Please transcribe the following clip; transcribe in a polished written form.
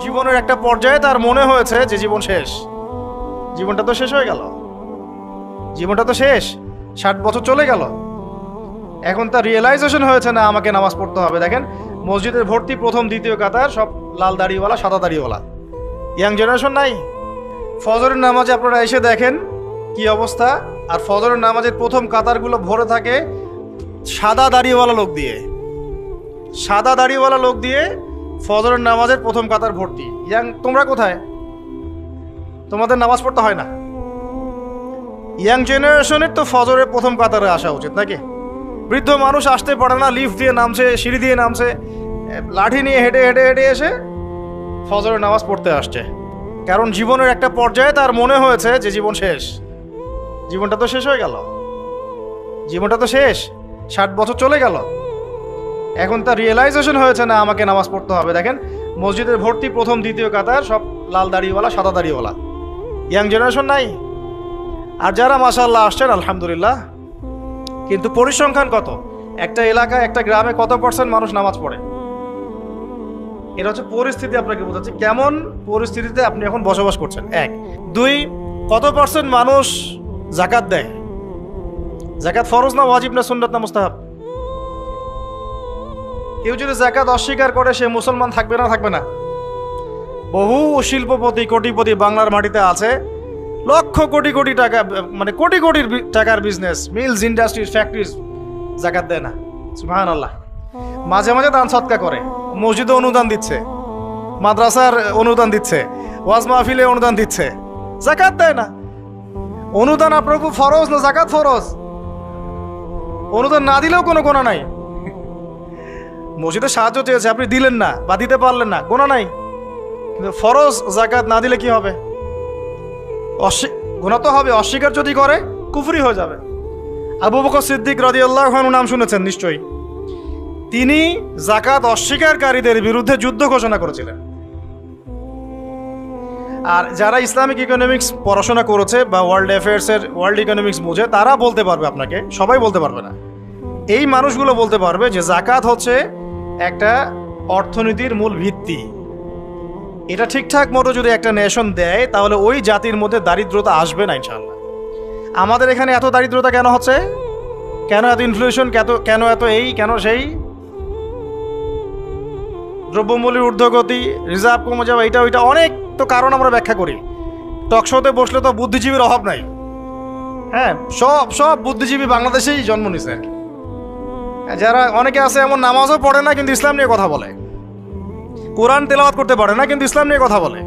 জীবনের একটা পর্যায়ে তার মনে হয়েছে যে জীবন শেষ, জীবনটা তো শেষ হয়ে গেল, জীবনটা তো শেষ, 60 বছর চলে গেল। এখন তার রিয়েলাইজেশন হয়েছে না আমাকে নামাজ পড়তে হবে। দেখেন মসজিদের ভর্তি প্রথম দ্বিতীয় কাতার সব লাল দাড়িওয়ালা সাদা দাড়িওয়ালা, ইয়াং জেনারেশন নাই। ফজরের নামাজে আপনারা এসে দেখেন কি অবস্থা, আর ফজরের নামাজের প্রথম কাতারগুলো ভরে থাকে সাদা দাড়িওয়ালা লোক দিয়ে, সাদা দাড়িওয়ালা লোক দিয়ে ফজরের নামাজের প্রথম কাতার ভর্তি। ইয়াং তোমরা কোথায়? তোমাদের নামাজ পড়তে হয় না? ইয়াং জেনারেশনের তো ফজরের প্রথম কাতারে আসা উচিত নাকি? বৃদ্ধ মানুষ আসতে পারে না, লিফট দিয়ে নামছে, সিঁড়ি দিয়ে নামছে, লাঠি নিয়ে হেঁটে হেঁটে হেঁটে এসে ফজরের নামাজ পড়তে আসছে। কারণ জীবনের একটা পর্যায়ে তার মনে হয়েছে যে জীবন শেষ, জীবনটা তো শেষ হয়ে গেল, জীবনটা তো শেষ, 60 বছর চলে গেল। এখন তার রিয়েলাইজেশন হয়েছে না আমাকে নামাজ পড়তে হবে। দেখেন মসজিদের ভর্তি প্রথম দ্বিতীয় কাতার সব লাল দাড়িওয়ালা সাদা দাড়িওয়ালা, ইয়াং জেনারেশন নাই। আর যারা মাশাআল্লাহ আসছেন আলহামদুলিল্লাহ, কিন্তু পরিসংখ্যান কত? একটা এলাকায় একটা গ্রামে কত % মানুষ নামাজ পড়ে? এটা হচ্ছে পরিস্থিতি, আপনাকে বোঝাচ্ছি কেমন পরিস্থিতিতে আপনি এখন বসবাস করছেন। 1 2 কত % মানুষ যাকাত দেয়? যাকাত ফরজ না ওয়াজিব না সুন্নাত না মুস্তাহাব? কেউ যদি যাকাত অস্বীকার করে সে মুসলমান থাকবে না? থাকবে না? বহু শিল্পপতি কোটিপতি বাংলার মাটিতে আছে, লক্ষ কোটি কোটি টাকা, মানে কোটি কোটি টাকার বিজনেস, মিলস, ইন্ডাস্ট্রিজ, ফ্যাক্টরিজ, যাকাত দেয় না। সুবহানাল্লাহ। মাঝে মাঝে দান সৎকা করে, মসজিদে অনুদান দিচ্ছে, মাদ্রাসার অনুদান দিচ্ছে, ওয়াজ মাহফিলে অনুদান দিচ্ছে, যাকাত দেয় না। অনুদান আপনার উপর ফরজ না যাকাত ফরজ? অনুদান না দিলেও কোনো গোনা নাই। মসজিদে সাহায্য চেয়েছে, আপনি দিলেন না বা দিতে পারলেন না, গোনা নাই। কিন্তু ফরজ যাকাত না দিলে কি হবে? গুনাহ তো হবে। অস্বীকার যদি করে কুফরি হয়ে যাবে। আবু বকর সিদ্দিক রাদিয়াল্লাহু আনহু নাম শুনেছেন নিশ্চয়ই। তিনি যাকাত অস্বীকারীদের বিরুদ্ধে যুদ্ধ ঘোষণা করেছিলেন। আর যারা ইসলামিক ইকোনমিক্স পড়াশোনা করেছে বা ওয়ার্ল্ড অ্যাফেয়ার্সের ওয়ার্ল্ড ইকোনমিক্স বোঝে তারা বলতে পারবে আপনাকে, সবাই বলতে পারবে না। এই মানুষগুলো বলতে পারবে যে যাকাত হচ্ছে একটা অর্থনীতির মূল ভিত্তি। এটা ঠিকঠাক মতো যদি একটা নেশন দেয় তাহলে ওই জাতির মধ্যে দারিদ্রতা আসবে না ইনশাআল্লাহ। আমাদের এখানে এত দারিদ্রতা কেন হচ্ছে? কেন এত ইনফ্লেশন? কেন এত এই, কেন সেই? দ্রব্যমূল্যের ঊর্ধ্বগতি, রিজার্ভ কমে যাওয়া, এটা ওইটা অনেক তো কারণ আমরা ব্যাখ্যা করি। টকশোতে বসলে তো বুদ্ধিজীবীর অভাব নাই। হ্যাঁ, সব বুদ্ধিজীবী বাংলাদেশেই জন্ম নিছে। যারা অনেকে আছে এমন নামাজও পড়ে না কিন্তু ইসলাম নিয়ে কথা বলে, কোরআন তেলাওয়াত করতে পারে না কিন্তু ইসলাম নিয়ে কথা বলে।